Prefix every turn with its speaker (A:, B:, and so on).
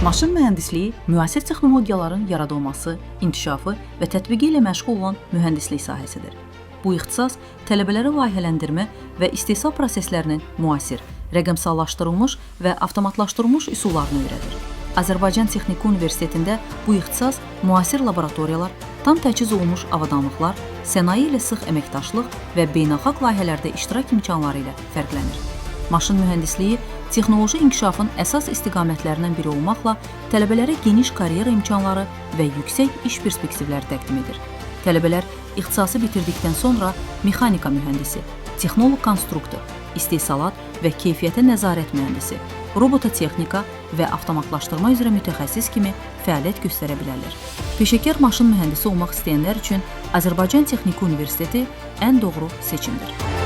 A: Maşın mühəndisliyi müasir texnologiyaların yaradılması, inkişafı və tətbiqi ilə məşğul olan mühəndislik sahəsidir. Bu ixtisas tələbələrə layihələndirmə və istehsal proseslərinin müasir, rəqəmsallaşdırılmış və avtomatlaşdırılmış üsullarını öyrədir. Azərbaycan Texniki Universitetində bu ixtisas müasir laboratoriyalar, tam təchiz olunmuş avadanlıqlar, sənaye ilə sıx əməkdaşlıq və beynəlxalq layihələrdə iştirak imkanları ilə fərqlənir. Maşın mühəndisliyi texnoloji inkişafın əsas istiqamətlərindən biri olmaqla tələbələrə geniş karyera imkanları və yüksək iş perspektivləri təqdim edir. Tələbələr ixtisası bitirdikdən sonra mexanika mühəndisi, texnoloq-konstruktor, istehsalat və keyfiyyətə nəzarət mühəndisi, robototexnika və avtomatlaşdırma üzrə mütəxəssis kimi fəaliyyət göstərə bilərlər. Peşəkar maşın mühəndisi olmaq istəyənlər üçün Azərbaycan Texniki Universiteti ən doğru seçimdir.